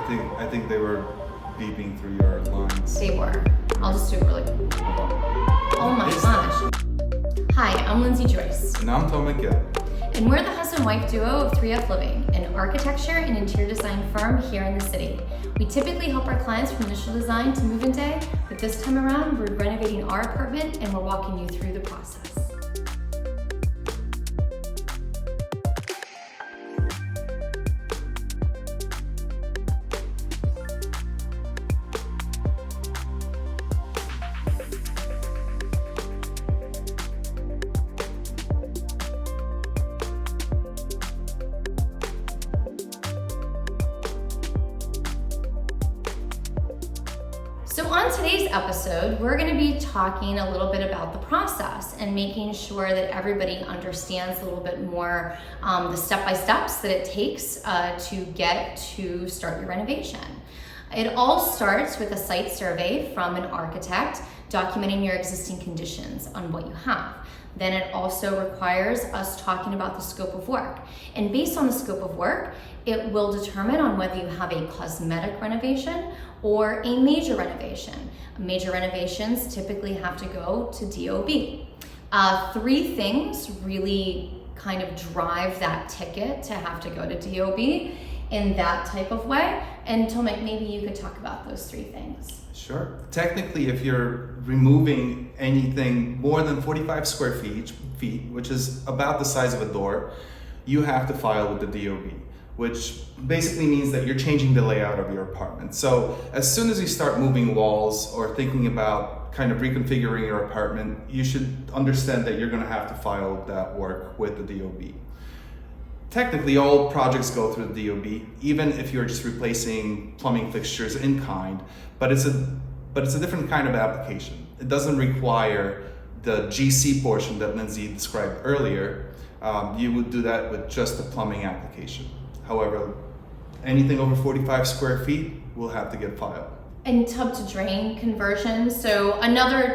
I think they were beeping through your lines. They were. I'll just do it really quick. Oh my gosh. Hi, I'm Lindsay Joyce. And I'm Tomek Gil. And we're the husband and wife duo of 3F Living, an architecture and interior design firm here in the city. We typically help our clients from initial design to move-in day, but this time around, we're renovating our apartment and we're walking you through the process. So on today's episode, we're going to be talking a little bit about the process and making sure that everybody understands a little bit more the step-by-steps that it takes to get to start your renovation. It all starts with a site survey from an architect documenting your existing conditions on what you have. Then it also requires us talking about the scope of work. And based on the scope of work, it will determine on whether you have a cosmetic renovation or a major renovation. Major renovations typically have to go to DOB. Three things really kind of drive that ticket to have to go to DOB in that type of way. And Tomek, maybe you could talk about those three things. Sure. Technically, if you're removing anything more than 45 square feet, which is about the size of a door, you have to file with the DOB, which basically means that you're changing the layout of your apartment. So as soon as you start moving walls or thinking about kind of reconfiguring your apartment, you should understand that you're gonna have to file that work with the DOB. Technically, all projects go through the DOB, even if you're just replacing plumbing fixtures in kind, but it's a different kind of application. It doesn't require the GC portion that Lindsay described earlier. You would do that with just the plumbing application. However, anything over 45 square feet will have to get filed. And tub to drain conversion. So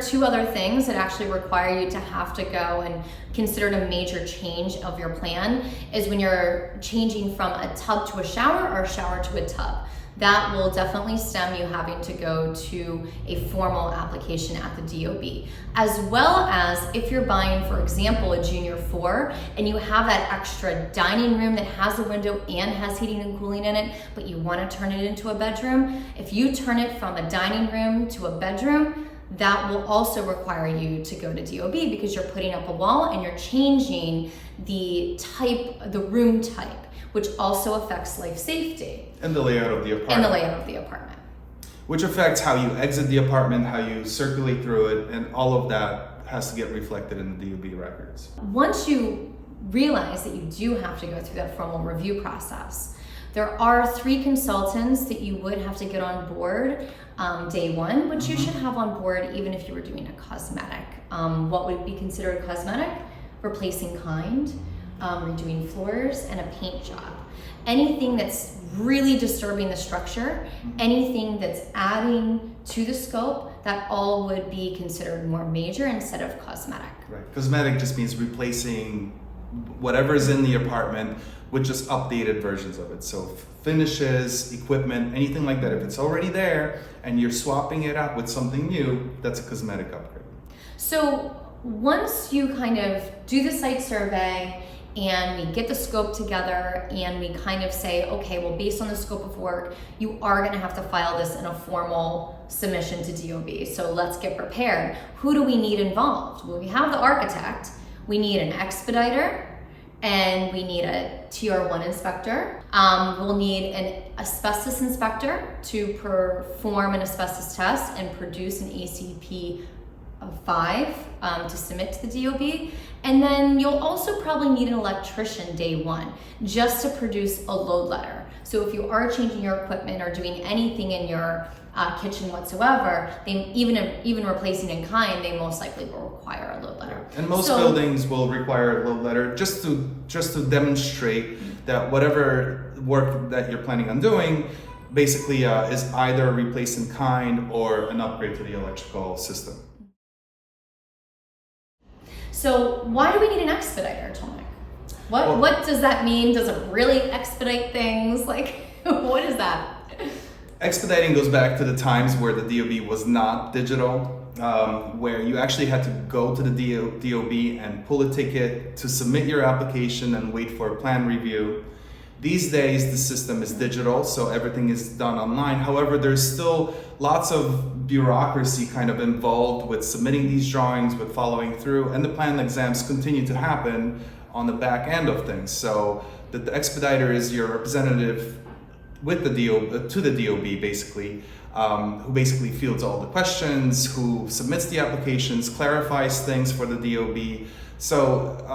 two other things that actually require you to have to go and consider a major change of your plan is when you're changing from a tub to a shower or a shower to a tub. That will definitely stem you having to go to a formal application at the DOB. As well as if you're buying, for example, a junior 4 and you have that extra dining room that has a window and has heating and cooling in it, but you want to turn it into a bedroom, if you turn it from a dining room to a bedroom, that will also require you to go to DOB because you're putting up a wall and you're changing the room type, which also affects life safety. And the layout of the apartment. Which affects how you exit the apartment, how you circulate through it, and all of that has to get reflected in the DOB records. Once you realize that you do have to go through that formal review process, there are 3 consultants that you would have to get on board day one, which you should have on board even if you were doing a cosmetic. What would be considered cosmetic? Replacing kind, redoing floors, and a paint job. Anything that's really disturbing the structure, anything that's adding to the scope, that all would be considered more major instead of cosmetic. Right. Cosmetic just means replacing whatever's in the apartment with just updated versions of it. So finishes, equipment, anything like that. If it's already there and you're swapping it out with something new, that's a cosmetic upgrade. So once you kind of do the site survey and we get the scope together and we kind of say, okay, well, based on the scope of work, you are gonna have to file this in a formal submission to DOB. So let's get prepared. Who do we need involved? Well, we have the architect, we need an expediter, and we need a TR1 inspector. We'll need an asbestos inspector to perform an asbestos test and produce an ACP of 5 to submit to the DOB. And then you'll also probably need an electrician day one just to produce a load letter. So if you are changing your equipment or doing anything in your kitchen whatsoever, even replacing in kind, they most likely will require a load letter. And most buildings will require a load letter just to demonstrate that whatever work that you're planning on doing basically is either a replace in kind or an upgrade to the electrical system. So why do we need an expediter, Tomek? What does that mean? Does it really expedite things? Like, what is that? Expediting goes back to the times where the DOB was not digital, where you actually had to go to the DOB and pull a ticket to submit your application and wait for a plan review. These days, the system is digital, so everything is done online. However, there's still lots of bureaucracy kind of involved with submitting these drawings, with following through, and the plan exams continue to happen on the back end of things. So the expediter is your representative with the to the DOB, basically, who basically fields all the questions, who submits the applications, clarifies things for the DOB. So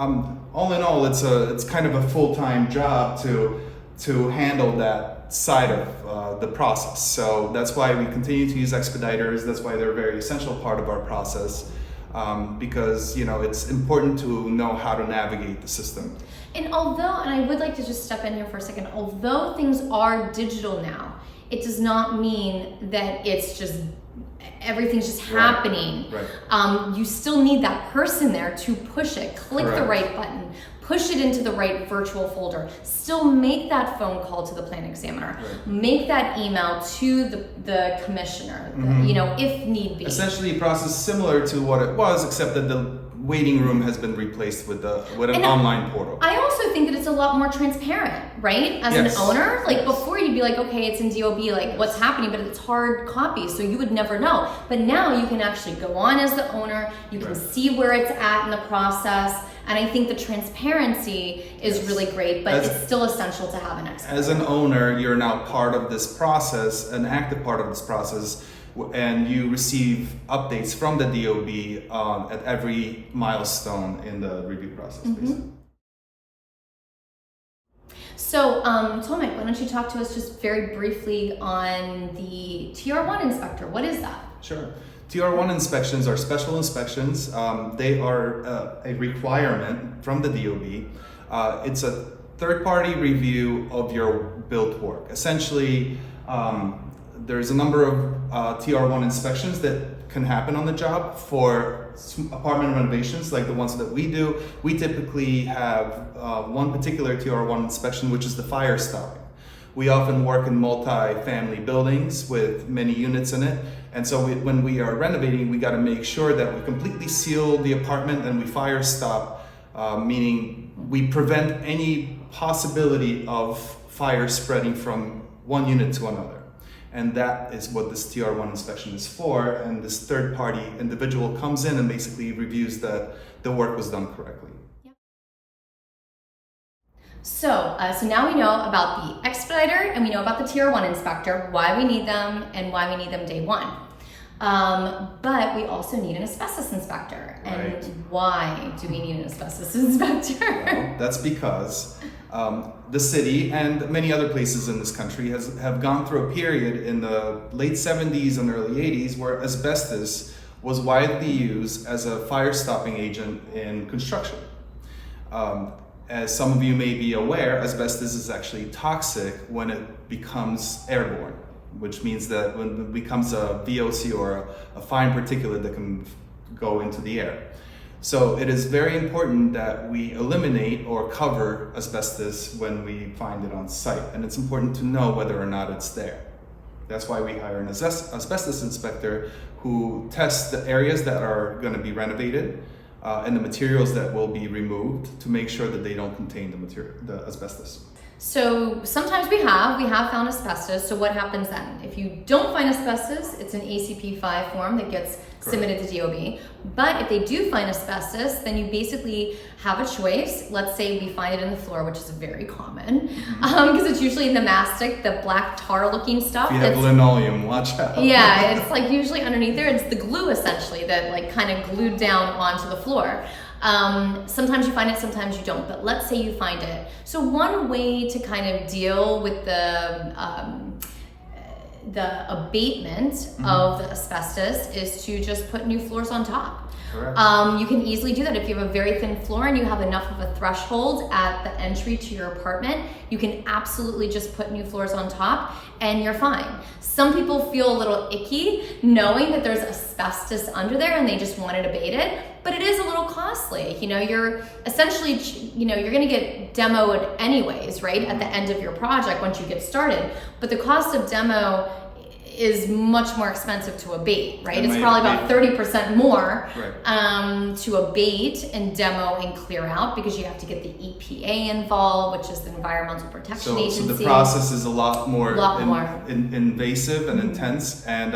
all in all, it's kind of a full-time job to handle that side of the process. So that's why we continue to use expediters. That's why they're a very essential part of our process, because it's important to know how to navigate the system. And I would like to just step in here for a second, although things are digital now, it does not mean that it's just everything's just happening. Right. You still need that person there to push it, click the right button, push it into the right virtual folder, still make that phone call to the plan examiner, make that email to the commissioner, if need be. Essentially a process similar to what it was, except that the waiting room has been replaced with an online portal. I also think that it's a lot more transparent, right? As an owner, like before you'd be like, okay, it's in DOB, like what's happening, but it's hard copy, so you would never know. But now you can actually go on as the owner, you can see where it's at in the process, and I think the transparency is really great, but it's still essential to have an expert. As an owner, you're now part of this process, an active part of this process, and you receive updates from the DOB at every milestone in the review process, basically. So, Tomek, why don't you talk to us just very briefly on the TR1 inspector? What is that? Sure. TR1 inspections are special inspections. They are a requirement from the DOB. It's a third-party review of your built work. Essentially, there's a number of TR1 inspections that can happen on the job. For apartment renovations like the ones that we do, we typically have one particular TR1 inspection, which is the fire stopping. We often work in multi-family buildings with many units in it, and so when we are renovating, we got to make sure that we completely seal the apartment and we fire stop, meaning we prevent any possibility of fire spreading from one unit to another. And that is what this TR1 inspection is for, and this third-party individual comes in and basically reviews that the work was done correctly. So now we know about the expediter and we know about the TR1 inspector, why we need them and why we need them day one. But we also need an asbestos inspector. And why do we need an asbestos inspector? Well, that's because the city and many other places in this country have gone through a period in the late 70s and early 80s where asbestos was widely used as a fire stopping agent in construction. As some of you may be aware, asbestos is actually toxic when it becomes airborne, which means that when it becomes a VOC or a fine particulate that can go into the air. So it is very important that we eliminate or cover asbestos when we find it on site, and it's important to know whether or not it's there. That's why we hire an asbestos inspector who tests the areas that are going to be renovated and the materials that will be removed to make sure that they don't contain the asbestos. So sometimes we have found asbestos. So what happens then? If you don't find asbestos, it's an ACP-5 form that gets submitted to DOB. But if they do find asbestos, then you basically have a choice. Let's say we find it in the floor, which is very common, because it's usually in the mastic, the black tar-looking stuff. If you have linoleum, watch out. Yeah, it's like usually underneath there. It's the glue essentially that like kind of glued down onto the floor. Sometimes you find it, sometimes you don't, but let's say you find it. So one way to kind of deal with the abatement of the asbestos is to just put new floors on top. Correct. You can easily do that if you have a very thin floor and you have enough of a threshold at the entry to your apartment. You can absolutely just put new floors on top and you're fine. Some people feel a little icky knowing that there's asbestos under there and they just want it abated, but it is a little costly. You know, you're essentially, you're gonna get demoed anyways, right? At the end of your project once you get started. But the cost of demo is much more expensive to abate, right? It's may probably about 30% more Right. to abate and demo and clear out, because you have to get the EPA involved, which is the Environmental Protection So Agency. the process is a lot more, more. invasive and intense, and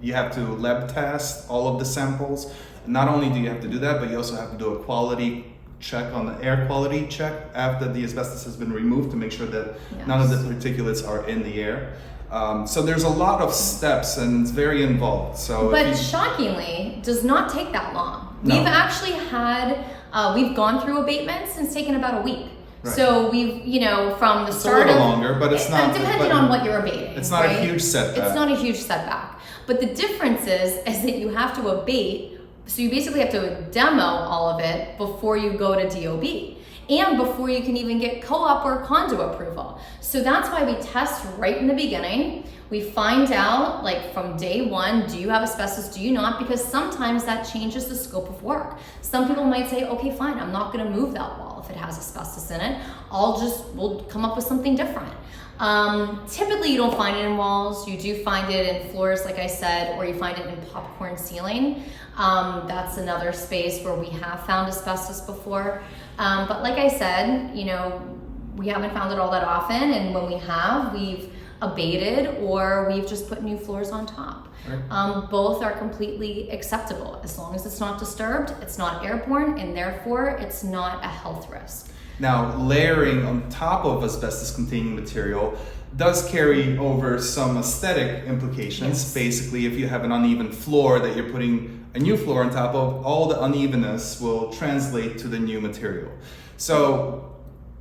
you have to lab test all of the samples. Not only do you have to do that, but you also have to do a quality check on the air quality check after the asbestos has been removed to make sure that none of the particulates are in the air. So there's a lot of steps and it's very involved. But shockingly, does not take that long. No. We've actually had, we've gone through abatements and it's taken about a week. Right. So we've, from the It's start a little longer, but it's not. Depending on what you're abating. It's not a huge setback. It's not a huge setback. But the difference is that you have to abate. So you basically have to demo all of it before you go to DOB, and before you can even get co-op or condo approval. So that's why we test right in the beginning. We find out, like, from day one, do you have asbestos, do you not? Because sometimes that changes the scope of work. Some people might say, okay, fine, I'm not gonna move that wall if it has asbestos in it. We'll come up with something different. Typically you don't find it in walls. You do find it in floors, like I said, or you find it in popcorn ceiling. That's another space where we have found asbestos before. But like I said, we haven't found it all that often, and when we have, we've abated or we've just put new floors on top. Right. Both are completely acceptable as long as it's not disturbed, it's not airborne, and therefore it's not a health risk. Now, layering on top of asbestos-containing material does carry over some aesthetic implications. Yes. Basically, if you have an uneven floor that you're putting a new floor on top of, all the unevenness will translate to the new material. So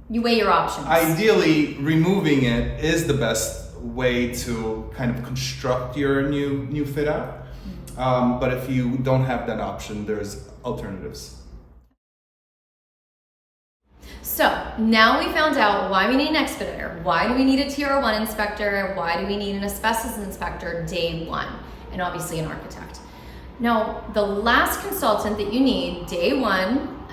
you weigh your options. Ideally, removing it is the best way to kind of construct your new fit out. But if you don't have that option, there's alternatives. So now we found out why we need an expediter. Why do we need a TR1 inspector? Why do we need an asbestos inspector day one? And obviously an architect. Now, the last consultant that you need day one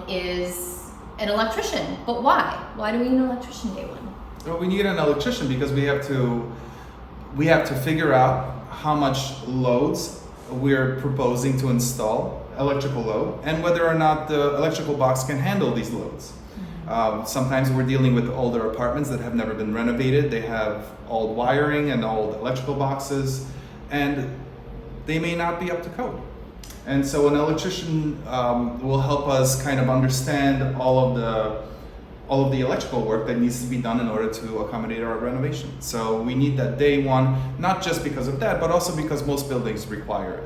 is an electrician. But why? Why do we need an electrician day one? Well, we need an electrician because we have to figure out how much loads we're proposing to install, electrical load, and whether or not the electrical box can handle these loads. Sometimes we're dealing with older apartments that have never been renovated. They have old wiring and old electrical boxes, and they may not be up to code. And so an electrician will help us kind of understand all of the electrical work that needs to be done in order to accommodate our renovation. So we need that day one, not just because of that, but also because most buildings require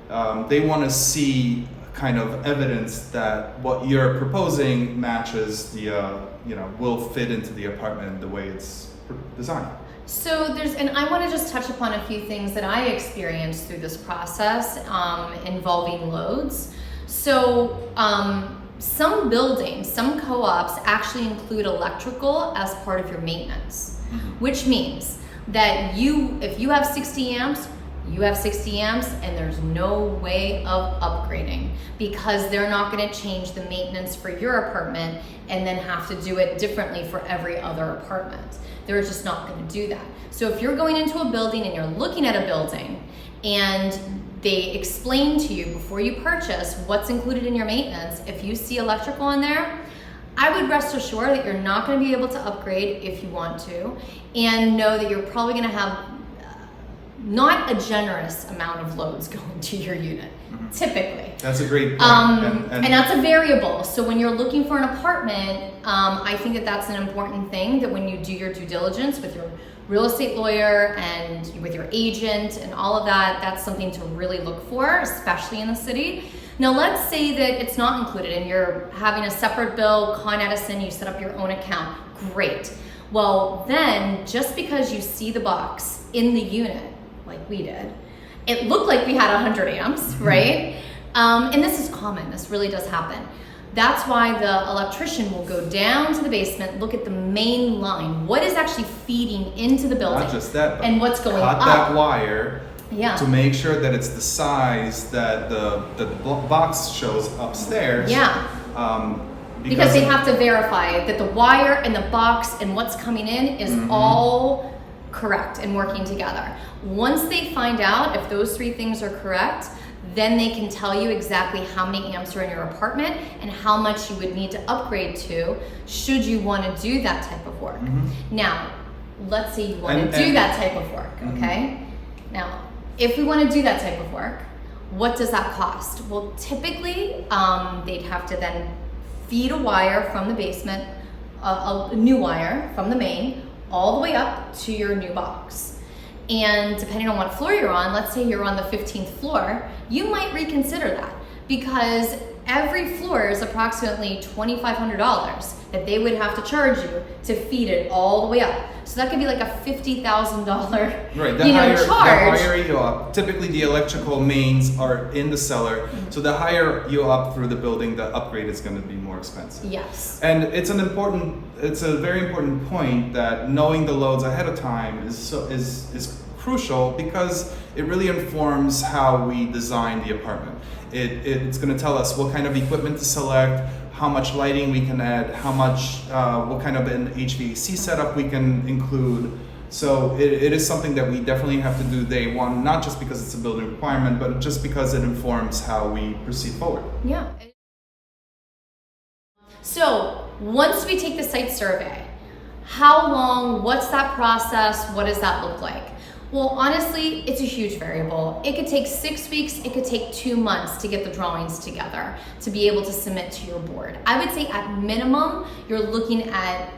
it. They want to see kind of evidence that what you're proposing matches will fit into the apartment the way it's designed. So and I want to just touch upon a few things that I experienced through this process involving loads. So some buildings, some co-ops actually include electrical as part of your maintenance, which means that if you have 60 amps, you have 60 amps and there's no way of upgrading, because they're not going to change the maintenance for your apartment and then have to do it differently for every other apartment. They're just not going to do that. So if you're going into a building and you're looking at a building and they explain to you before you purchase what's included in your maintenance, if you see electrical in there, I would rest assured that you're not going to be able to upgrade if you want to, and know that you're probably going to have not a generous amount of loads going to your unit, typically. That's a great point. And that's a variable. So when you're looking for an apartment, I think that that's an important thing, that when you do your due diligence with your real estate lawyer and with your agent and all of that, that's something to really look for, especially in the city. Now, let's say that it's not included and you're having a separate bill, Con Edison, you set up your own account. Great. Well, then just because you see the box in the unit, like we did, it looked like we had 100 amps, right? And this is common, this really does happen. That's why the electrician will go down to the basement, look at the main line, what is actually feeding into the building. Not just that, but and what's going up. Cut that wire Yeah. to make sure that it's the size that the box shows upstairs. Yeah. Because they have to verify that the wire and the box and what's coming in is all correct and working together. Once they find out if those 3 things are correct, then they can tell you exactly how many amps are in your apartment and how much you would need to upgrade to should you want to do that type of work. Now, let's say you want to do that type of work, okay? Now, if we want to do that type of work, what does that cost? Well, typically, they'd have to then feed a wire from the basement, a new wire from the main, all the way up to your new box. And depending on what floor you're on, let's say you're on the 15th floor, you might reconsider that, because every floor is approximately $2,500 that they would have to charge you to feed it all the way up. So that could be like a $50,000 right. charge. The higher you up, typically the electrical mains are in the cellar. So the higher you up through the building, the upgrade is going to be more expensive. Yes. And it's a very important point that knowing the loads ahead of time is crucial, because it really informs how we design the apartment. It's going to tell us what kind of equipment to select, how much lighting we can add, what kind of an HVAC setup we can include. So it is something that we definitely have to do day one, not just because it's a building requirement, but just because it informs how we proceed forward. Yeah. So once we take the site survey, how long, what's that process, what does that look like? Well, honestly, it's a huge variable. It could take 6 weeks, it could take 2 months to get the drawings together to be able to submit to your board. I would say at minimum, you're looking at,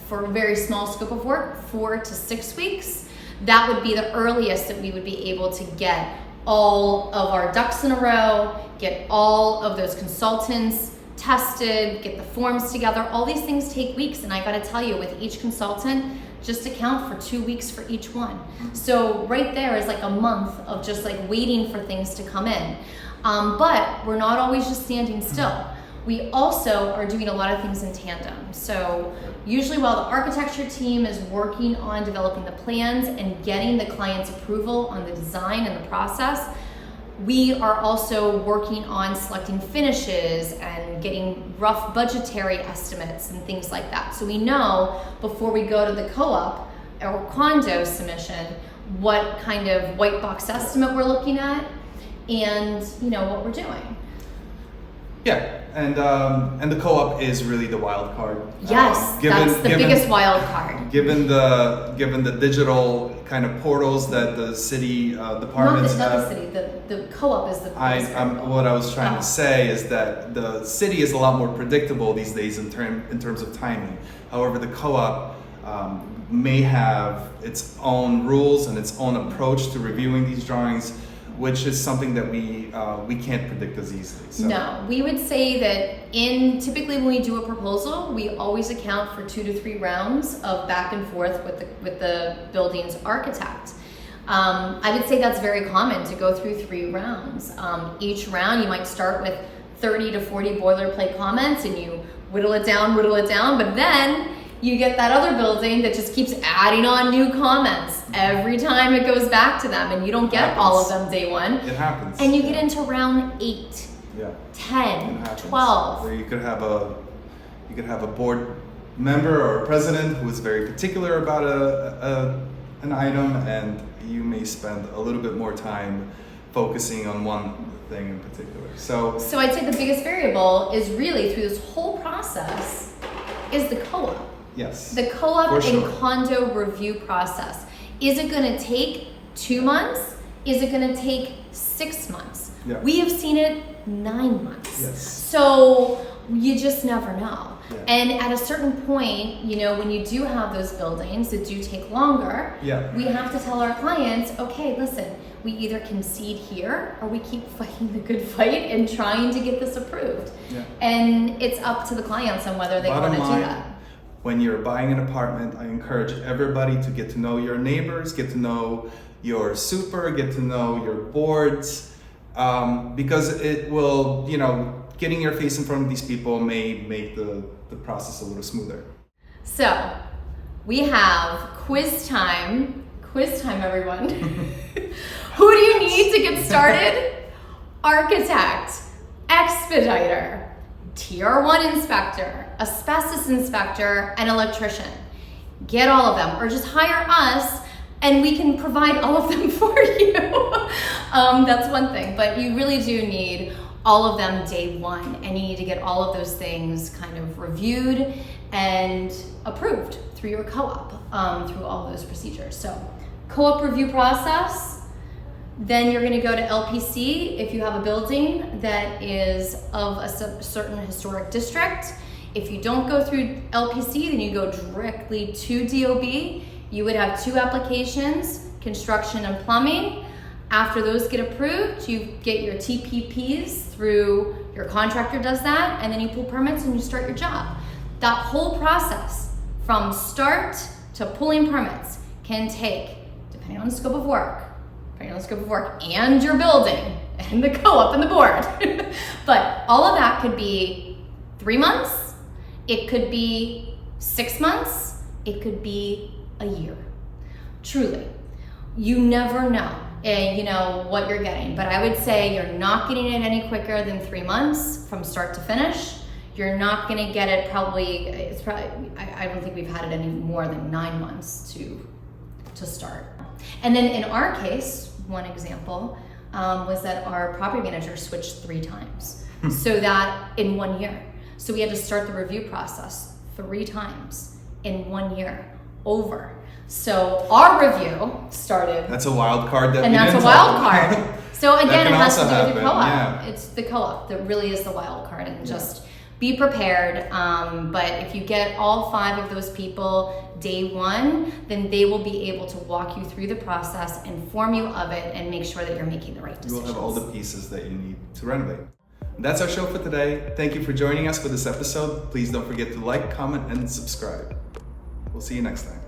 for a very small scope of work, 4 to 6 weeks. That would be the earliest that we would be able to get all of our ducks in a row, get all of those consultants tested, get the forms together. All these things take weeks, and I gotta tell you, with each consultant, just account for 2 weeks for each one. So right there is like a month of just like waiting for things to come in. But we're not always just standing still. We also are doing a lot of things in tandem. So usually while the architecture team is working on developing the plans and getting the client's approval on the design and the process, we are also working on selecting finishes and getting rough budgetary estimates and things like that. So we know before we go to the co-op or condo submission what kind of white box estimate we're looking at and what we're doing. Yeah, and the co-op is really the wild card. Yes, that's the biggest wild card. Given the digital kind of portals that the city departments have. Not the city. The co-op is the biggest variable. What I was trying to say is that the city is a lot more predictable these days in terms of timing. However, the co-op may have its own rules and its own approach to reviewing these drawings, which is something that we can't predict as easily. So. No, we would say that typically when we do a proposal, we always account for 2 to 3 rounds of back and forth with the building's architect. I would say that's very common to go through 3 rounds. Each round you might start with 30 to 40 boilerplate comments and you whittle it down, but then you get that other building that just keeps adding on new comments every time it goes back to them, and you don't get all of them day one. It happens. And you get into round 8, 10, 12. Where you could have a board member or a president who is very particular about an item, and you may spend a little bit more time focusing on one thing in particular. So I'd say the biggest variable is really through this whole process is the co-op. Yes. The co-op and sure. condo review process. Is it going to take 2 months? Is it going to take 6 months? Yeah. We have seen it 9 months. Yes. So you just never know. Yeah. And at a certain point, when you do have those buildings that do take longer, we have to tell our clients, okay, listen, we either concede here or we keep fighting the good fight and trying to get this approved. Yeah. And it's up to the clients on whether they want to do that. When you're buying an apartment, I encourage everybody to get to know your neighbors, get to know your super, get to know your boards, because it will, getting your face in front of these people may make the process a little smoother. So we have quiz time. Quiz time, everyone. Who do you need to get started? Architect, expediter, TR1 inspector, asbestos inspector, and electrician. Get all of them, or just hire us and we can provide all of them for you. That's one thing, but you really do need all of them day one, and you need to get all of those things kind of reviewed and approved through your co-op, through all of those procedures. So co-op review process, then you're gonna go to LPC if you have a building that is of a certain historic district. If you don't go through LPC, then you go directly to DOB. You would have 2 applications, construction and plumbing. After those get approved, you get your TPPs through, your contractor does that, and then you pull permits and you start your job. That whole process from start to pulling permits can take, depending on the scope of work, and your building and the co-op and the board. But all of that could be 3 months, it could be 6 months, it could be a year. Truly, you never know. You know what you're getting, but I would say you're not getting it any quicker than 3 months from start to finish. You're not going to get it I don't think we've had it any more than 9 months to start. And then in our case, one example was that our property manager switched 3 times, so that in 1 year. So we had to start the review process 3 times in 1 year over. So our review started. That's a wild card. And that's a wild card. So again, it has to do with the co-op. Yeah. It's the co-op that really is the wild card, and just be prepared. But if you get all 5 of those people day one, then they will be able to walk you through the process, inform you of it, and make sure that you're making the right decisions. You will have all the pieces that you need to renovate. That's our show for today. Thank you for joining us for this episode. Please don't forget to like, comment, and subscribe. We'll see you next time.